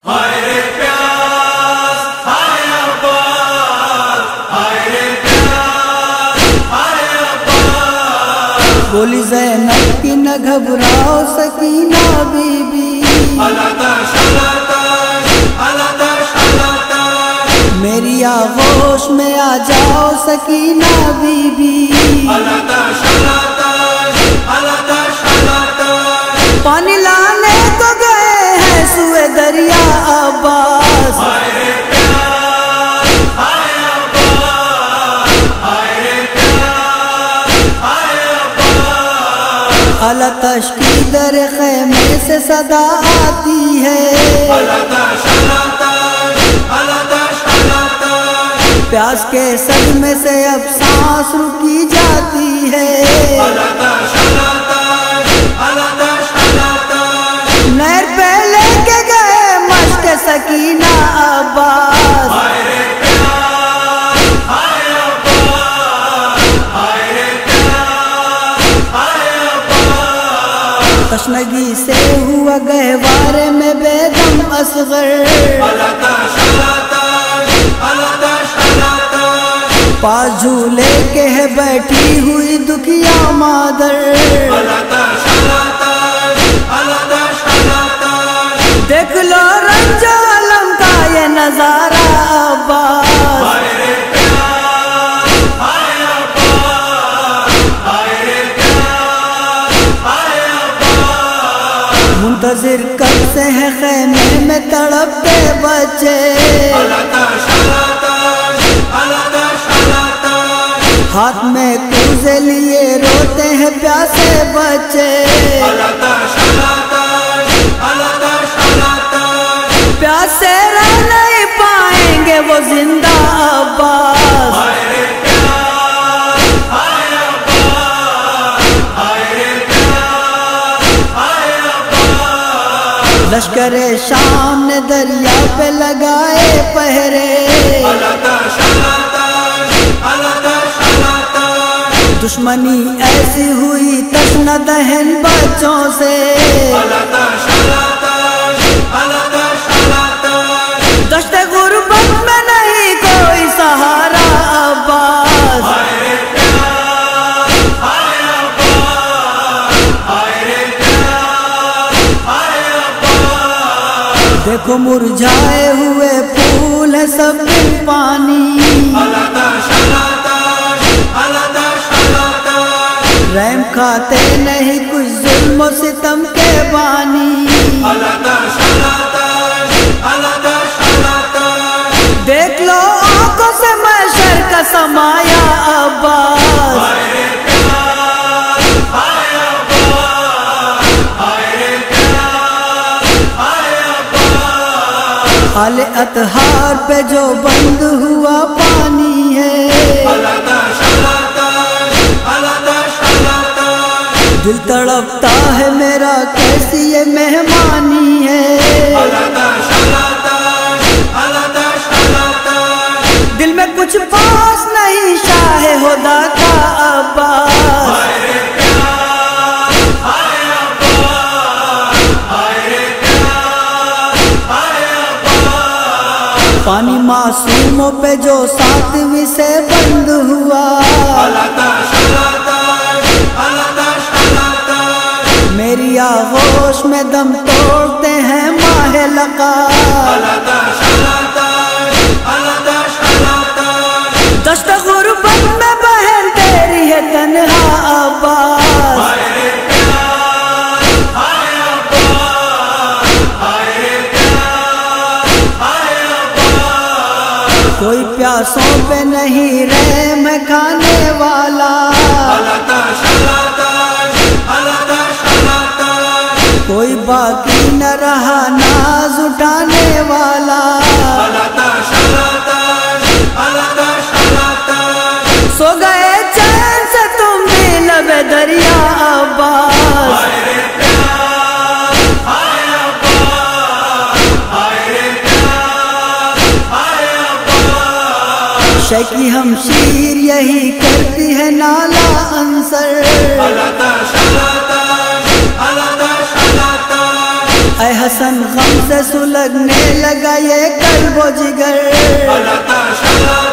ہائے رے پیاس ہائے عباس، ہائے رے پیاس ہائے عباس۔ بولی زینب کی نہ گھبراؤ سکینہ بی بی، الاتش الاتش الاتش الاتش، میری آغوش میں آ جاؤ سکینہ بی بی، الاتش الاتش الاتش الاتش، پانی لانے کو گئے ہیں سوئے دریا عباس، ہائے رے پیاس ہائے عباس، ہائے رے پیاس ہائے عباس۔ الاتش کی در خیمے سے صدا آتی ہے، الاتش الاتش الاتش الاتش، پیاس کے صدمے سے اب سانس رکی جاتی ہے، الاتش الاتش الاتش الاتش، نہر پہ لے کے گئے مشق سکینہ عباس، ہائے رے پیاس ہائے عباس، ہائے رے پیاس ہائے عباس۔ تشنگی سے ہوا گہوارے میں بے دم اصغر، الاتش الاتش الاتش الاتش، پاس جھولے کے ہے بیٹھی ہوئی دکھیا مادر، الاتش الاتش الاتش الاتش، دیکھ لو رنج عالم کا یہ نظارہ عباس، ہائے رے پیاس ہائے عباس، ہائے رے پیاس ہائے عباس۔ منتظر کب سے ہے خیمے میں تڑپتے بچے، الاتش الاتش الاتش الاتش، ہاتھ میں کوزے لیے روتے ہیں پیاسے بچے، الاتش الاتش الاتش الاتش، پیاسے رہ نہیں پائیں گے وہ زندہ عباس، ہائے رے پیاس ہائے عباس، ہائے رے پیاس ہائے عباس۔ لشکر شام نے دریا پہ لگائے پہرے، الاتش الاتش الاتش الاتش، دشمنی ایسی ہوئی تشنہ دہن بچوں سے، الاتش الاتش الاتش الاتش، دشت غربت میں نہیں کوئی سہارا عباس، ہائے رے پیاس ہائے عباس، ہائے رے پیاس ہائے عباس۔ دیکھو مرجھائے ہوئے پھول ہیں سب دن پانی، الاتش الاتش الاتش الاتش، رحم کھاتے نہیں کچھ ظلم و ستم کے بانی، الاتش الاتش الاتش الاتش، دیکھ لو آنکھوں سے محشر کا سمایا عباس، ہائے رے پیاس ہائے عباس، ہائے رے پیاس ہائے عباس۔ حال اطہار پہ جو بند ہوا پانی ہے، الاتش الاتش الاتش الاتش، دل تڑپتا ہے میرا کیسی یہ مہمانی ہے، الاتش الاتش الاتش الاتش، دل میں کچھ پاس نہیں شاہ ہدا کا عباس، ہائے رے پیاس ہائے عباس، ہائے رے پیاس ہائے عباس۔ پانی معصوموں پہ جو ساتویں سے بند ہوا، الاتش الاتش الاتش الاتش، میری آغوش میں دم توڑتے ہیں ماہ لقا، الاتش الاتش الاتش الاتش، دشت غربت میں بہن تیری ہے تنہا عباس، ہائے رے پیاس ہائے عباس، ہائے رے پیاس ہائے عباس۔ کوئی پیاسوں پہ نہیں رحم ہے کھانے والا، الاتش الاتش الاتش الاتش، کوئی باقی نہ رہا ناز اٹھانے والا، الاتش الاتش الاتش الاتش، سو گئے چین سے تم بھی لب دریا عباس، ہائے رے پیاس ہائے عباس، ہائے رے پیاس ہائے عباس۔ شکی ہمشیر حسن غم سے سلگنے لگا یہ قلب و جگر علتا شلاتش